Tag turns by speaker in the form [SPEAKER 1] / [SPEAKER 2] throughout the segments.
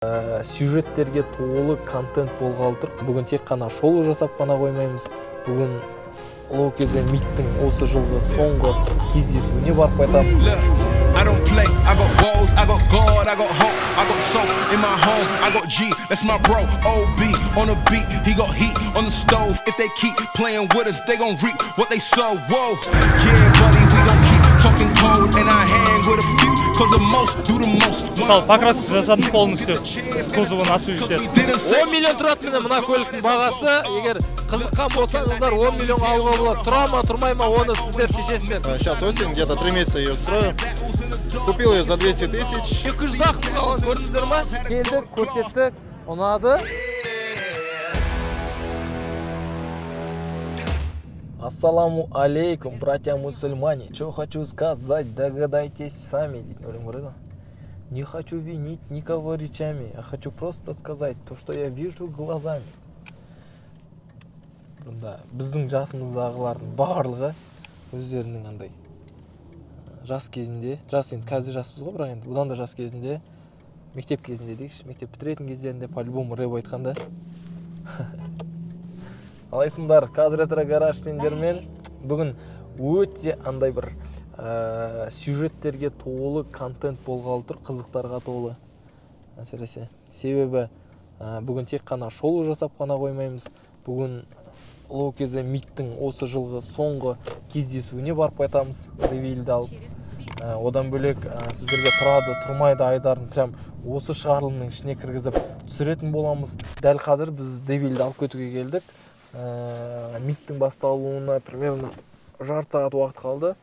[SPEAKER 1] Сюжеттерге толы контент болғалы тұр. Бүгін тек қана шоу жасап қана қоймаймыз. Бүгін Ұлы Кезең Миттің осы жылғы соңғы кездесуіне барып қайтамыз.
[SPEAKER 2] I don't play, I got walls, I got God, I got hope, I got soul in my home, I got G, that's my bro, OB, on the beat, he got heat on the stove, if they keep playing with us, they gon' reap what they sow, whoa, yeah buddy, we gon' keep talking code, and I hang with a few, cause the most do the most.
[SPEAKER 3] Мысалы, покраска жасадым полностью, кузовын освежитеді.
[SPEAKER 1] 10 миллион тұрады мына көліктің бағасы, егер қызыққан болсаңыздар 10 миллионға алуға болады. Тұра ма, тұрмай ма, оны сіздер шешесіздер.
[SPEAKER 4] Сейчас осень, где-то 3 месяца ее строю. Купил ее за 200 тысяч.
[SPEAKER 1] 200 қалған көрсіздер ма? Келдік, көрсеттік, ұнады. Ассаламу алейкум, братья-мусульмане. Что хочу сказать, догадайтесь сами. Не хочу винить никого речами, а хочу просто сказать то, что я вижу глазами. Да, біздің жасымыздағылардың барлығы өздерінің андай жас кезінде, енді қазір жаспыз ғой, бірақ енді бұдан да жас кезінде, мектеп кезінде дейікші, мектеп бітіретін кездерінде по-любому рэп айтқанда. Қалайсыңдар, қазір ретро гараж сендермен бүгін өте андай бір сюжеттерге толы контент болғалы тұр, қызықтарға толы әсіресе. Себебі бүгін тек қана шоу жасап қана қоймаймыз. Бүгін Ұлы Кезең Миттің осы жылғы соңғы кездесуіне барып қайтамыз, Девилді алып. Одан бөлек сіздерге тұрады, тұрмайды айдарын прям осы шығарылымның ішіне кіргізіп түсіретін боламыз. Дәл қазір біз Девилді алып кетуге келдік. Миттің басталуына примерно жарты сағат уақыт қалды.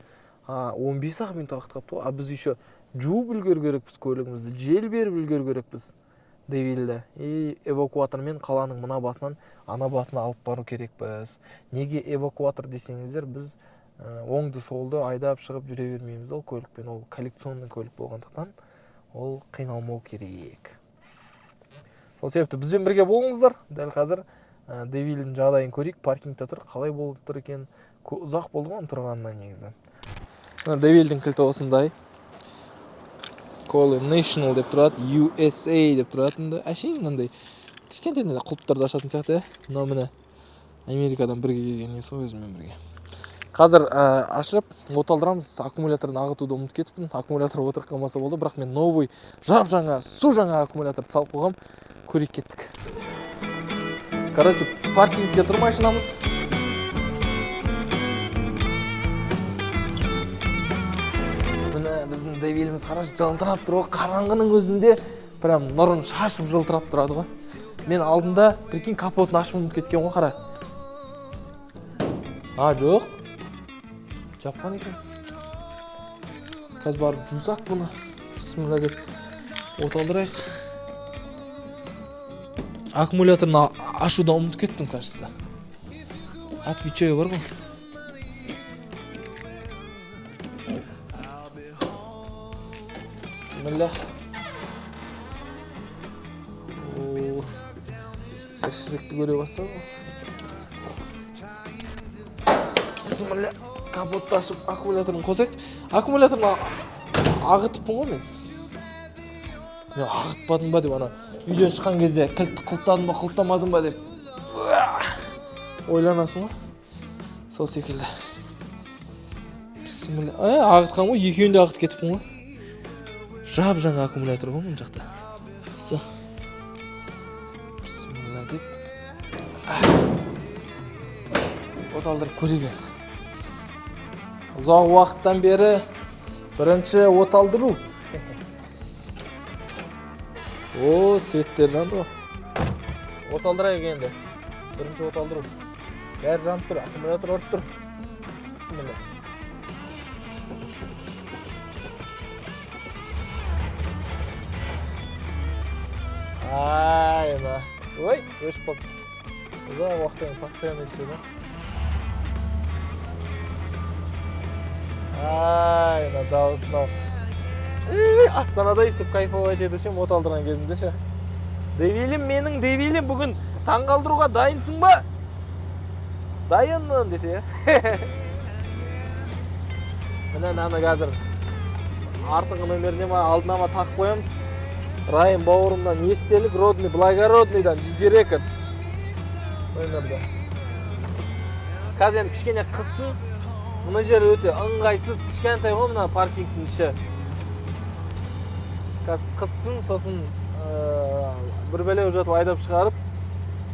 [SPEAKER 1] 15 минут уақыт қалды. Біз еще жуып үлгеру керекпіз көлігімізді, жел беріп үлгеру керекпіз Девилді. Эвакуатормен қаланың мына басынан ана басына алып бару керекпіз. Неге эвакуатор десеңіздер, біз оңды солды айдап шығып жүре бермейміз ол көлікпен. Ол коллекционный көлік болғандықтан ол қиналмау керек. Сол себепті бізбен бірге болыңыздар. Дәл қазір Девилдің жағдайын көрейік, паркингте тұр, қалай болып тұр екен. Ұзақ болды ғой тұрғанына негізі. Девилдің кілті осындай. Call National деп тұрады, USA деп тұратынды. Әшейін мынандай кішкентейінде құлыптарды ашатын сияқты. Мынау міне Америкадан бірге келген есі өзімен бірге. Қазір ашып, оталдырамыз. Аккумуляторын ағытуды ұмытып кетіппін. Аккумулятор отырып қалмаса болды, бірақ мен новый жап-жаңа, су жаңа аккумуляторды салып қойғам, көрейік кеттік. Короче, паркингте тұр машинамыз. Біздің Девиліміз қараш жылтырап тұр ғой, қараңғының өзінде прям нұрын шашып жылтырап тұрады ғой. Мен алдында прикинь капотын ашып ұмытып кеткен ғой, қара. Жоқ. Жапқан екен. Қазір барып жусақ бұны. Бисмилла деп оталдырайық. Аккумуляторын ашуда ұмытып кеттім, кажется. Отвечаю бар ғой. Бисмилля. Шірікті көре бастады. Бисмилля. Капотты ашып аккумуляторын қосайық. Аккумуляторын ағытыппын ғой мен. Мен ағытпадым ба деп, ана үйден шыққан кезде қылттадым ба, қылттамадым ба деп ойланасың ғой. Сол секілді. Бисмилля. Ағытқан ғой, екеуін де ағыт кетіппін ғой. Жап жаңа аккумулятор ғой мұн жақта. Все. Бисмилла деп. Оталдырып көреген. Ұзақ уақыттан бері бірінші оталдыру. Светтер жанды ғой. Оталдырайық енді. Бірінші оталдыру. Бәрі жанып тұр, аккумулятор өрт тұр. Бисмилла. Айна. Ой, өшіп қалды. Ұзақ уақыттан постоянно ішеді. Айна, дауысын ау. Астанада үстіп кайфовать ету үшін оталдырған кезінде ше. Девилім, менің Девилім, бүгін таңғалдыруға дайынсың ба? Дайынмын десе. Міне наны қазір артыңғы нөмеріне ма, алдына ма тақып қоямыз. Райым бауырымдан естелік, родный, благородныйдан GG Records. Ойнарда. Қазір енді кішкене қыссын. Мына жер өте ыңғайсыз, кішкентай ғой мына паркингтің іші. Қазір қыссын, сосын бір бәле жатып айдап шығарып,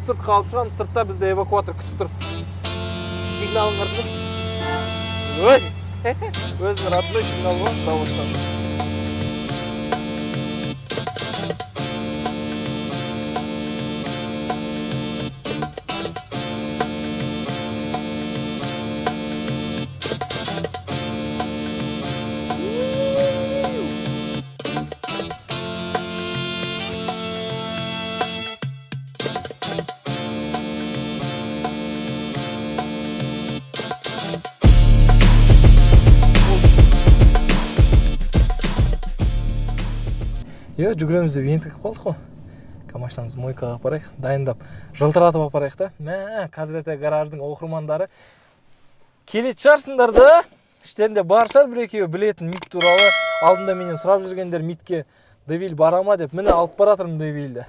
[SPEAKER 1] сырт қалып шығам, сыртта бізде эвакуатор күтіп тұр. Сигналын қыртып. Ой! Өзінің родной сигнал ғой, дауыстан. Жүгіреміз деп ентігіп қалдық қой. Машинамызды мойкаға апарайық, дайындап, жылтыратып апарайық та. Мә, қазір гараждың оқырмандары келетін шығарсыңдар да. Іштерінде бар шығар бір-екеуі білетін МИД туралы. Алдында менен сұрап жүргендер МИДке Девиль бара ма деп. Міне алып баратырмын Девильді.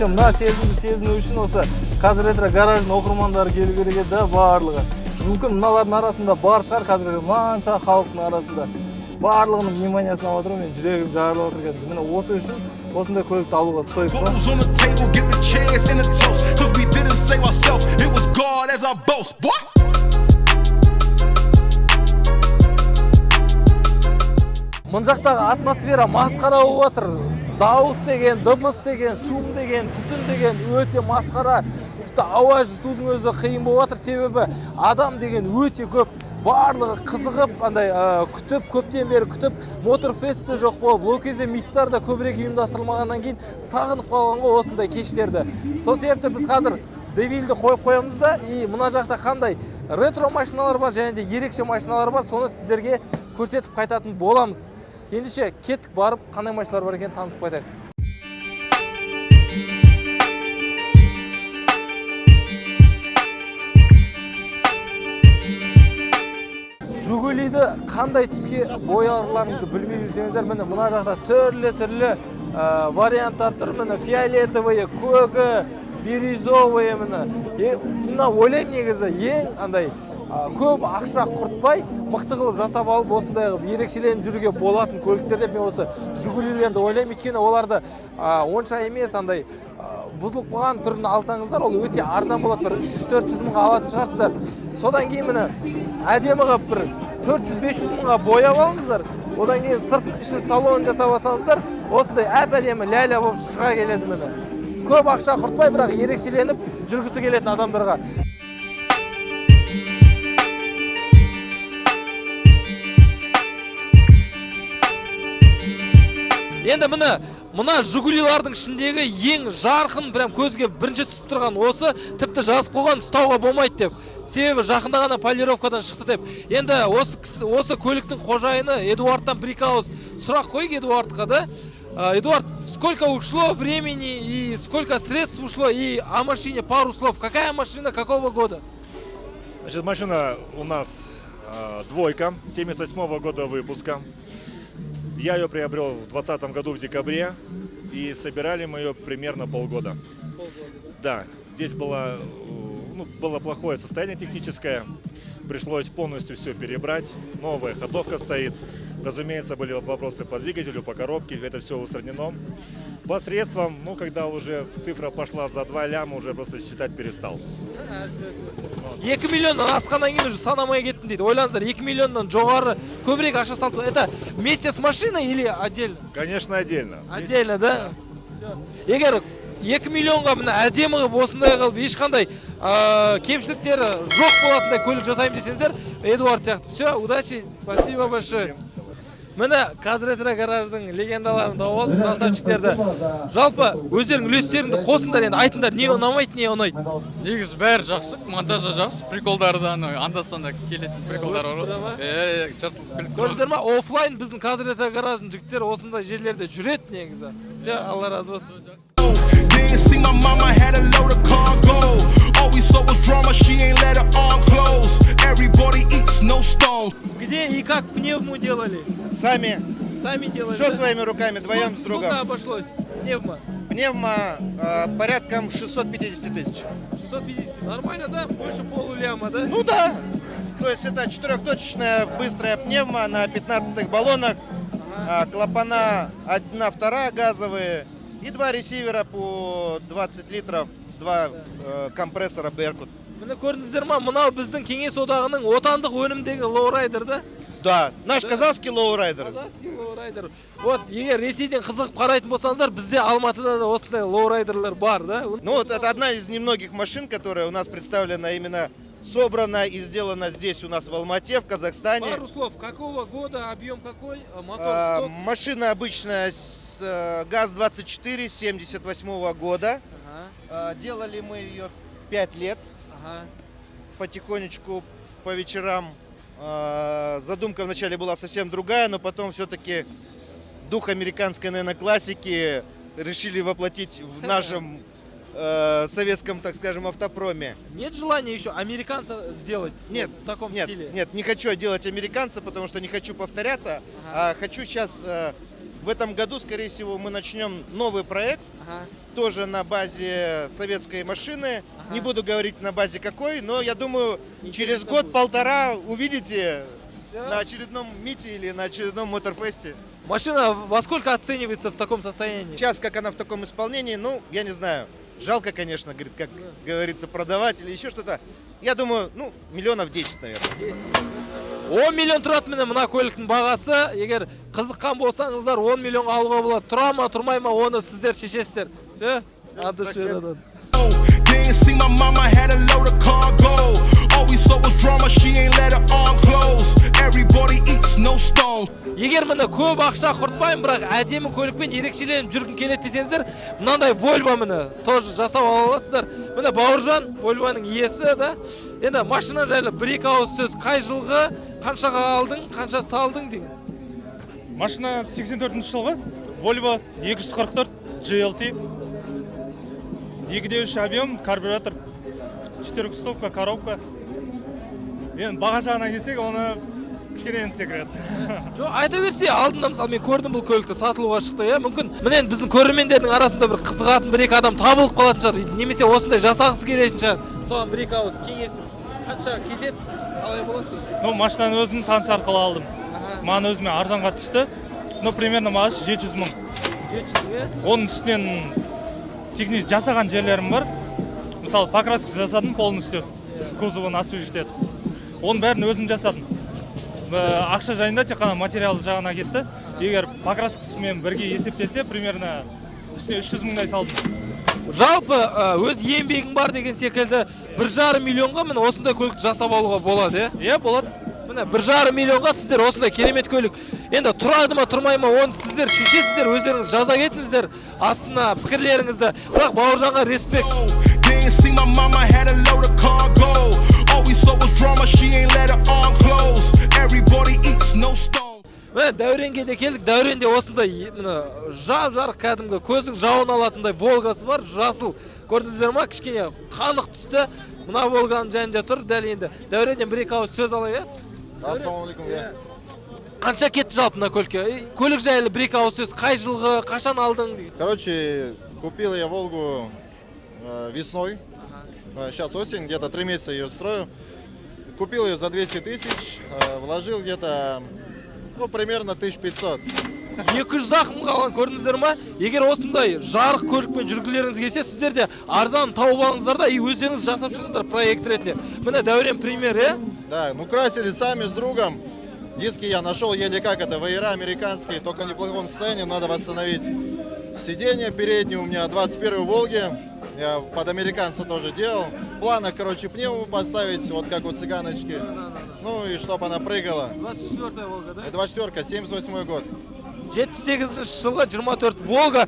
[SPEAKER 1] Мына сезіну үшін осы қазір гараждың оқырмандары келу керек еді барлығы. Мүмкін мыналардың арасында бар шығар қазір манша халықтың арасында. Барлығының вниманиясын алып отырмын, мен жүрегім жарылып отыр қазір. Міне осы үшін осындай көлікті алуға стойып Мұн жақтағы атмосфера масқара болып отыр. Дауыс деген, дыбыс деген, шум деген, түтін деген өте масқара. Тіпті ауа жұтудың өзі қиын болып отыр, себебі адам деген өте көп. Барлығы қызығып, күтіп, көптен бері күтіп, Motorfest жоқ болып, ол кезде МИДтар да көбірек ұйымдастырылмағаннан кейін сағынып қалған ғой осындай кештерді. Сол себепті біз қазір Девильді қойып қоямыз да, мына жақта қандай ретро машиналар бар, және де ерекше машиналар бар, соны сіздерге көрсетіп қайтатын боламыз. Ендеше кеттік барып, қандай машиналар бар екен танысып қайтайық. Жигулиді қандай түске боярларыңызды білмей жүрсеңіздер, мына жақта түрлі варианттар тұр. Міне фиолетовые, көгі, бирюзовые мына ойлаймын негізі ең көп ақша құртпай, мықты қылып жасап алып, осындай ерекшеленіп жүруге болатын көліктер деп мен осы Жигулилерді ойлаймын. Өйткені оларды онша емес бұзылып қалған түрін алсаңыздар, ол өте арзан болады. Бір 300-400 мыңға алатын шығарсыздар. Содан кейін міне әдемі қылып бір 400-500 мыңға бояп алыңыздар. Одан кейін сыртын ішін салон жасап алсаңыздар, осындай әп-әдемі ләйлә болып шыға келеді міне. Көп ақша құртпай, бірақ ерекшеленіп жүргісі келетін адамдарға. Енді мына Жигулилардың ішіндегі ең жарқын, прям көзге бірінші түсіп тұрған осы, тіпті жазып қойған ұстауға болмайды деп. Себебі жақында ғана полировкадан шықты деп. Енді осы көліктің қожайыны Эдуардтан бір-екі ауыз сұрақ қойып Эдуардқа да. Эдуард, сколько ушло времени и сколько средств ушло и о машине пару слов? Какая машина, какого года?
[SPEAKER 4] Значит, машина у нас двойка, 78-го года выпуска. Я ее приобрел в 2020 году в декабре, и собирали мы ее примерно полгода. Да, здесь было плохое состояние техническое, пришлось полностью все перебрать, новая ходовка стоит. Разумеется, были вопросы по двигателю, по коробке, это все устранено. Посредством, ну, когда уже цифра пошла за 2 ляма, уже просто считать перестал.
[SPEAKER 1] 2 миллионнан асқаннан кейін уже санамай кеттім дейді. Ойлаңыздар, 2 миллионнан жоғары көбірек ақша салды. Это вместе с машиной или отдельно?
[SPEAKER 4] Конечно, отдельно.
[SPEAKER 1] Отдельно, да? Егер 2 миллионға мына әдемі қылып осындай қылып ешқандай кемшіліктері жоқ болатындай көлік жасаймын десеңіздер, Эдуард сияқты. Все, удачи, спасибо большое. Міне қазір ретро гараждың легендаларын тауып алдым, красавчиктерді. Жалпы өздерің үлестеріңді қосыңдар, енді айтыңдар, не ұнамайды, не ұнайды.
[SPEAKER 5] Негізі бәрі жақсы, монтажы жақсы, приколдары да анда-санда келетін приколдар бар ғой. Жартылып күліп тұрмыз.
[SPEAKER 1] Көрдіңіздер ма, офлайн біздің қазір ретро гараждың жігіттері осындай жерлерде жүреді негізі. Все, Алла разы болсын.
[SPEAKER 2] Didn't see my mama had a load of cargo. All we saw was drama, she ain't let her arm close. Everybody eats, no stones.
[SPEAKER 1] Где и как пневму делали?
[SPEAKER 6] Сами,
[SPEAKER 1] Сами делали?
[SPEAKER 6] все
[SPEAKER 1] да?
[SPEAKER 6] своими руками, вдвоем с
[SPEAKER 1] Сколько
[SPEAKER 6] другом.
[SPEAKER 1] обошлось пневмо?
[SPEAKER 6] Пневмо порядком 650 тысяч.
[SPEAKER 1] 650. Нормально, да? Больше полуляма, да?
[SPEAKER 6] Ну да, то есть это четырехточечная быстрая пневмо на 15-х баллонах, клапана 1-2 газовые и 2 ресивера по 20 литров, 2 компрессора Беркут.
[SPEAKER 1] Міне көрдіңіздер ма, мынау біздің Кеңес одағының отандық өнімдегі лоурайдер, да?
[SPEAKER 6] Да, наш казахский лоурайдер.
[SPEAKER 1] Казахский лоурайдер. Вот, егер Ресейден қызығып қарайтын болсаңыздар, бізде Алматыда да осындай лоурайдерлер бар, да?
[SPEAKER 6] Ну вот это одна из немногих машин, которая у нас представлена именно собрана и сделана здесь у нас в Алмате, в Казахстане.
[SPEAKER 1] Пару слов, какого года, объем какой, мотор, сток?
[SPEAKER 6] Машина обычная с ГАЗ-24 78 года. Делали мы ее 5 лет.
[SPEAKER 1] Ага.
[SPEAKER 6] Потихонечку по вечерам. Задумка вначале была совсем другая, но потом все-таки дух американской, наверное, классики решили воплотить в нашем советском, так скажем, автопроме.
[SPEAKER 1] Нет желания еще американца сделать
[SPEAKER 6] Нет,
[SPEAKER 1] в таком
[SPEAKER 6] нет,
[SPEAKER 1] стиле?
[SPEAKER 6] нет, не хочу делать американца, потому что не хочу повторяться. А хочу сейчас, в этом году, скорее всего, мы начнем новый проект.
[SPEAKER 1] Ага.
[SPEAKER 6] Тоже на базе советской машины. Не буду говорить на базе какой, но я думаю, через
[SPEAKER 1] Интересно
[SPEAKER 6] год-полтора увидите
[SPEAKER 1] Всё.
[SPEAKER 6] на очередном мите или на очередном моторфесте.
[SPEAKER 1] Машина во сколько оценивается в таком состоянии?
[SPEAKER 6] Сейчас, как она в таком исполнении, ну, я не знаю. Жалко, конечно, говорит, как говорится, продавать или еще что-то. Я думаю, ну, миллионов 10, наверное.
[SPEAKER 1] 10 миллион тұрады міне мына көліктің бағасы. Егер қызыққан болсаңыздар 10 миллионға алуға болады. Тұра ма, тұрмай ма, оны сіздер шешесіздер. Все? От души.
[SPEAKER 2] Didn't see my mama had a load of cargo. All we saw was drama, she ain't let her arm close. Everybody eats, no stones.
[SPEAKER 1] Егер міне көп ақша құртпаймын, бірақ әдемі көлікпен ерекшеленіп жүргім келеді десеңіздер, мынандай Volvo міне тоже жасап ала аласыздар. Міне Бауыржан, Volvoның иесі, да? Енді машина жайлы бір-екі ауыз сөз, қай жылғы, қаншаға алдың, қанша салдың деген.
[SPEAKER 3] Машина 84 жылғы, Volvo 244 GLT. 2.3 объем, карбюратор, 4 стопка, коробка. Енді баға жағына келсек, оны кішкене енді секіреді.
[SPEAKER 1] Жоқ, айта берсе, алдында мысалы мен көрдім бұл көлікті сатылуға шықты, иә? Мүмкін міне біздің көрермендердің арасында бір қызығатын бір-екі адам табылып қалатын шығар, немесе осындай жасағысы келетін шығар. Соған бір-екі ауыз кеңесім. Қанша кетеді, қалай болады дейсіз?
[SPEAKER 3] Ну, машинаны өзім таныс арқылы алдым. Маған өзіме арзанға түсті. Ну, примерно маған 700 мың.
[SPEAKER 1] 700 мың, иә?
[SPEAKER 3] Оның үстінен техник жасаған жерлерім бар. Мысалы, покраска жасадым полностью, кузовын освежитетіп. Оның бәрін өзім жасадым. Ақша жайында тек қана материал жағына кетті. Егер покраскасымен бірге есептесе, примерно үстіне 300 мыңдай салдым.
[SPEAKER 1] Жалпы өз еңбегің бар деген секілді 1,5 миллионға міне осындай көлік жасап алуға болады, иә?
[SPEAKER 3] Иә, болады.
[SPEAKER 1] Міне 1,5 миллионға сіздер осындай керемет көлік. Енді тұрады ма, тұрмай ма, оны сіздер шешесіздер, өздеріңіз жаза кетіңіздер астына пікірлеріңізді. Бірақ Бауыржанға респект.
[SPEAKER 2] Didn't see my mama had a load of cargo. All we saw was drama, she ain't let her arm close. Everybody eats, no stones.
[SPEAKER 1] Міне Дәуренге де келдік. Дәуренде осындай міне жап-жарық кәдімгі көзің жауын алатындай Волгасы бар, жасыл. Көрдіңіздер ма, кішкене қанық түсті. Мына Волганың жанында тұр. Дәл енді Дәуреннен бір-екі ауыз сөз алайық.
[SPEAKER 6] Ассалаумалейкум.
[SPEAKER 1] Қанша кетті жалпы мына көлікке? Көлік жайлы бір-екі ауыз сөз, қай жылғы, қашан алдың деген.
[SPEAKER 7] Короче, купил я Волгу весной. Сейчас осень, где-то 3 месяца ее строю. Купил ее за 200 тысяч, вложил где-то, ну, примерно 1500.
[SPEAKER 1] 200 ақ мың қалған, көрдіңіздер ма? Егер осындай жарық көлікпен жүргілеріңіз келсе, сіздер де арзан тауып алыңыздар да и өздеріңіз жасап шығыңыздар проект ретінде. Міне Дәурен пример,
[SPEAKER 7] Да, ну красили сами с другом. Диски я нашел еле как, это веера американские, только в неплохом состоянии, надо восстановить. Сиденье переднее у меня 21-й Волге, я под американца тоже делал. В планах, короче, пневму поставить, вот как у цыганочки. Ну и чтобы она прыгала.
[SPEAKER 1] 24-я Волга, да?
[SPEAKER 7] 24-ка, 78-й год.
[SPEAKER 1] 78 жылғы 24 Волга,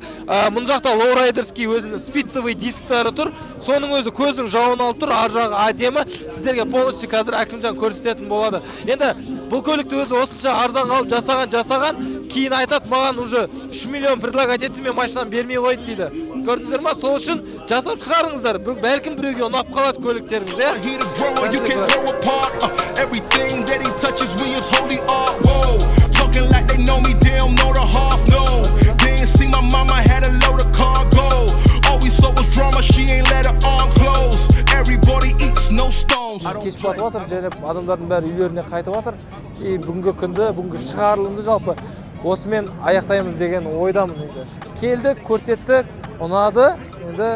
[SPEAKER 1] мұн жақта лоурайдерский өзінің спицевый дисктары тұр. Соның өзі көзің жауын алып тұр, ар жағы әдемі. Сіздерге полностью қазір Әкімжан көрсететін болады. Енді бұл көлікті өзі осынша арзан алып жасаған, кейін айтады маған уже 3 миллион предлагать етті, мен машинаны бермей қойдым дейді. Көрдіңіздер ма? Сол үшін жасап шығарыңыздар. Бәлкім біреуге ұнап қалады көліктеріңіз,
[SPEAKER 2] He the grower, you can throw apart. Everything that he touches, we is holy art. Whoa, talking like they know me, they don't know the half. No, they ain't see my mama had a load of cargo. All we saw was drama, she ain't let her arm close. Everybody eats, no stones.
[SPEAKER 1] Кеш батып жатыр, және адамдардың бәрі үйлеріне қайтып жатыр. И бүгінгі күнді, бүгінгі шығарылымды жалпы осымен аяқтаймыз деген ойдамын енді. Келдік, көрсеттік, ұнады, енді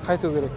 [SPEAKER 1] қайту керек.